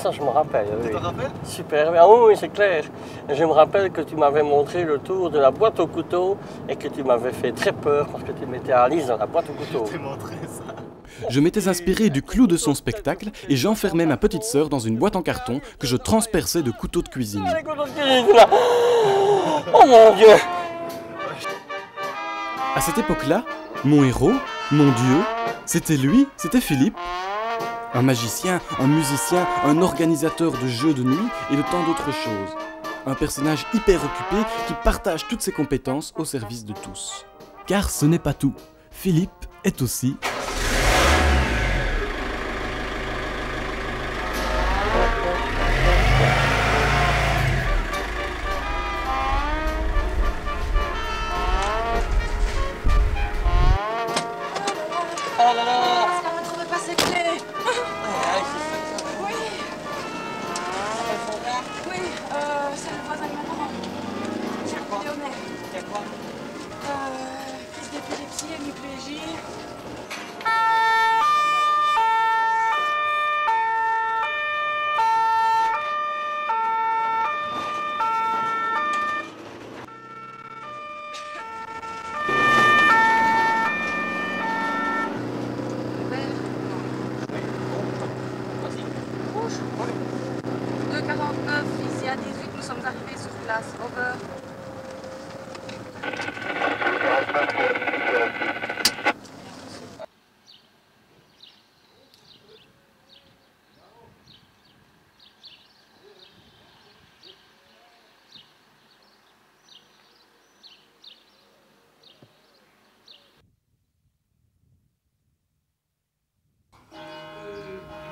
ça je me rappelle. Tu Oui. te rappelles? Super, ah oui, c'est clair. Je me rappelle que tu m'avais montré le tour de la boîte au couteau et que tu m'avais fait très peur parce que tu mettais Alice dans la boîte au couteau. Je t'ai montré ça. Je m'étais inspiré du clou de son spectacle et j'enfermais ma petite sœur dans une boîte en carton que je transperçais de couteaux de cuisine. Les couteaux de cuisine, là. Oh mon Dieu! À cette époque-là, mon héros, mon dieu, c'était lui, c'était Philippe. Un magicien, un musicien, un organisateur de jeux de nuit et de tant d'autres choses. Un personnage hyper occupé qui partage toutes ses compétences au service de tous. Car ce n'est pas tout. Philippe est aussi... Oh là là! Parce qu'on ne trouve pas ses clés. Oui. Oui, c'est le voisin de ma maman. Léonet. Crise d'épilepsie, hémiplégie. Rouge. 2,49, ici à 18, nous sommes arrivés sur place. Over.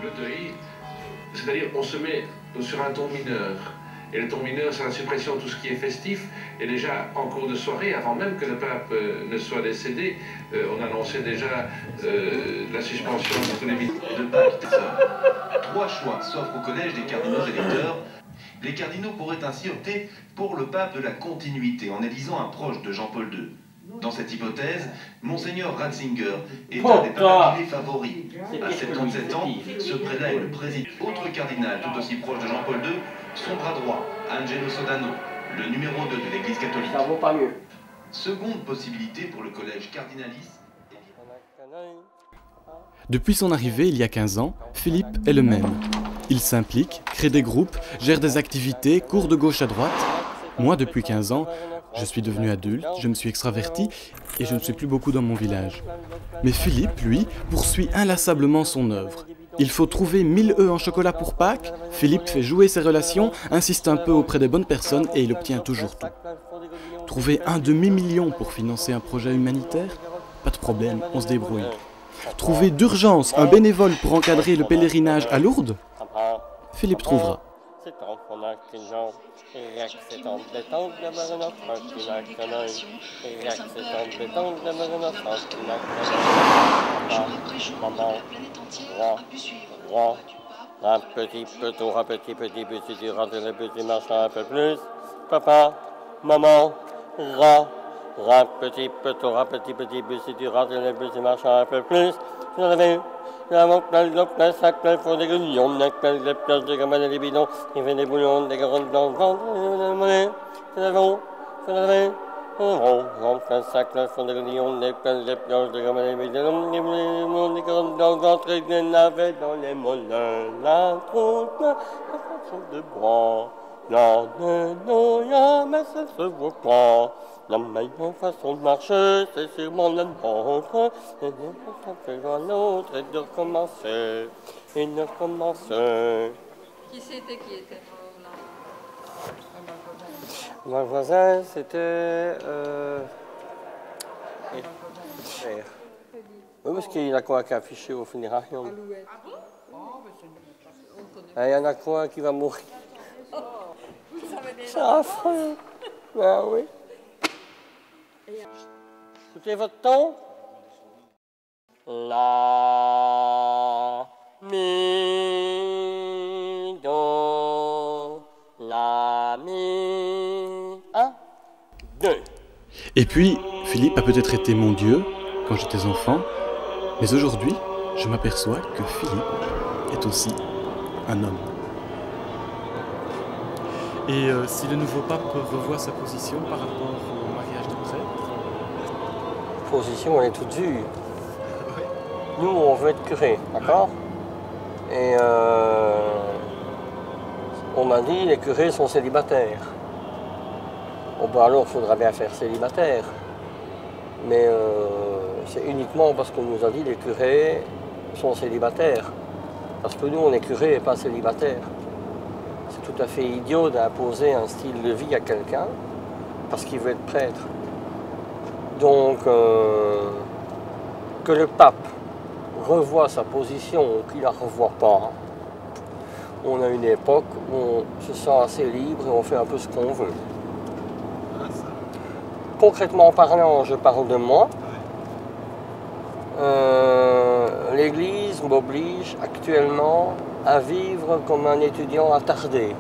Le deuil, c'est-à-dire on se met sur un ton mineur. Et le ton mineur, c'est la suppression de tout ce qui est festif. Et déjà, en cours de soirée, avant même que le pape ne soit décédé, on annonçait déjà la suspension de tous les militaires. De pape. 3 choix s'offrent au collège des cardinaux électeurs. Les cardinaux pourraient ainsi opter pour le pape de la continuité en élisant un proche de Jean-Paul II. Dans cette hypothèse, Monseigneur Ratzinger est un des papabillés favoris. À 77 ans, ce prélat est le président. Autre cardinal tout aussi proche de Jean-Paul II, son bras droit, Angelo Sodano, le numéro 2 de l'Église catholique. Ça vaut pas mieux. Seconde possibilité pour le collège cardinaliste. Depuis son arrivée il y a 15 ans, Philippe est le même. Il s'implique, crée des groupes, gère des activités, court de gauche à droite. Moi, depuis 15 ans, je suis devenu adulte, je me suis extraverti et je ne suis plus beaucoup dans mon village. Mais Philippe, lui, poursuit inlassablement son œuvre. Il faut trouver 1000 œufs en chocolat pour Pâques, Philippe fait jouer ses relations, insiste un peu auprès des bonnes personnes et il obtient toujours tout. Trouver un demi-million pour financer un projet humanitaire? Pas de problème, on se débrouille. Trouver d'urgence un bénévole pour encadrer le pèlerinage à Lourdes? Philippe trouvera. Un petit peu, tout un petit, tu rentres le petit machin un peu plus. Papa, maman, un petit peu, tout un petit, si tu rentres le petit machin un peu plus. Tu en avais la place, sac, le fond des guignons, la place de gamane des bidons, il fait des bouillons, des grandes dans le ventre, la monnaie, c'est l'avant, c'est l'avant. On fait un sac, le fond des guignons, des places de planches de gamane des bidons, des grandes dans le ventre, et des navets dans les mollins, la troupe, la façon de bois. Non, mais ça se voit pas. La meilleure façon de marcher, c'est sûrement la nôtre. Et de passer à l'autre et de recommencer. Et de recommencer. Qui c'était qui était mort là? Mon voisin, c'était... Oui, parce qu'il y en a quoi qui a affiché au funérailles. Il y en a quoi qui va mourir. C'est affreux. Ah oui. Écoutez votre ton. La, mi, do, la, mi, 1, 2. Et puis, Philippe a peut-être été mon dieu quand j'étais enfant, mais aujourd'hui, je m'aperçois que Philippe est aussi un homme. Et si le nouveau pape revoit sa position par rapport au mariage des prêtres? Position, elle est toute dure. Nous, on veut être curé, d'accord? Et on m'a dit les curés sont célibataires. Bon, ben alors, il faudra bien faire célibataire. Mais c'est uniquement parce qu'on nous a dit les curés sont célibataires. Parce que nous, on est curé et pas célibataire. C'est tout à fait idiot d'imposer un style de vie à quelqu'un parce qu'il veut être prêtre. Donc, que le pape revoie sa position ou qu'il ne la revoie pas, on a une époque où on se sent assez libre et on fait un peu ce qu'on veut. Concrètement parlant, je parle de moi. L'Église m'oblige actuellement à vivre comme un étudiant attardé.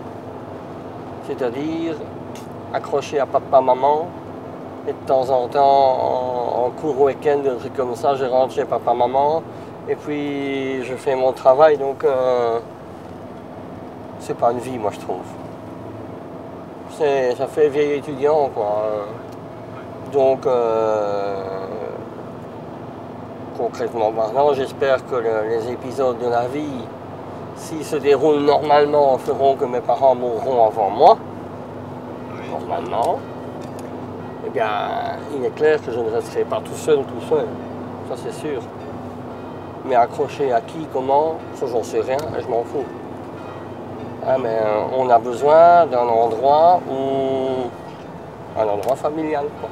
C'est-à-dire accroché à papa-maman et de temps en temps, en cours week-end, des trucs comme ça, je rentre chez papa-maman et puis je fais mon travail. Donc, c'est pas une vie, moi, je trouve. Ça fait vieil étudiant, quoi. Donc, concrètement parlant, j'espère que les épisodes de la vie, s'ils se déroulent normalement, feront que mes parents mourront avant moi. Normalement. Eh bien, il est clair que je ne resterai pas tout seul, ça c'est sûr. Mais accroché à qui, comment, ça j'en sais rien et je m'en fous. Hein, mais on a besoin d'un endroit familial, quoi.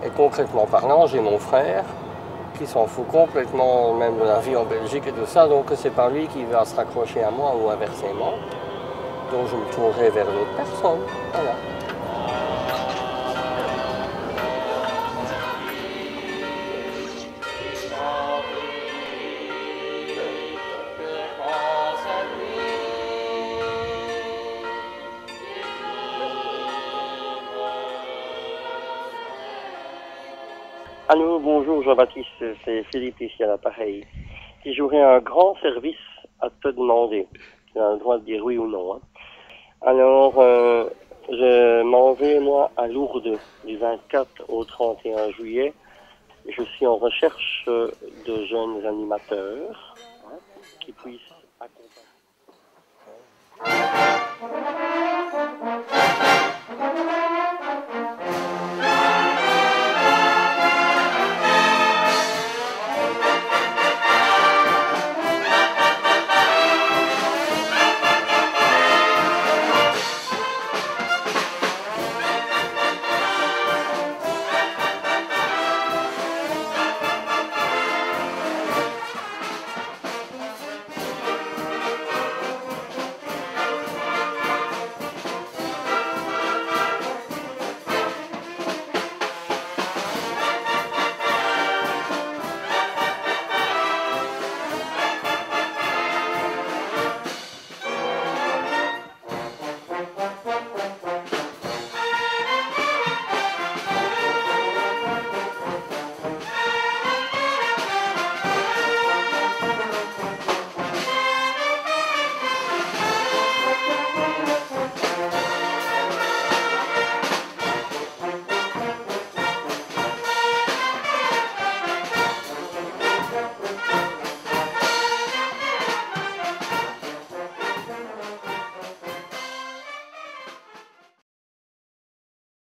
Et concrètement parlant, j'ai mon frère qui s'en fout complètement même de la vie en Belgique et tout ça, donc c'est pas lui qui va se raccrocher à moi ou inversement. Donc je me tournerai vers d'autres personnes. Voilà. Allô, bonjour Jean-Baptiste, c'est Philippe ici à l'appareil. Si j'aurais un grand service à te demander, tu as le droit de dire oui ou non. Hein. Alors, je m'en vais moi à Lourdes du 24 au 31 juillet. Je suis en recherche de jeunes animateurs qui puissent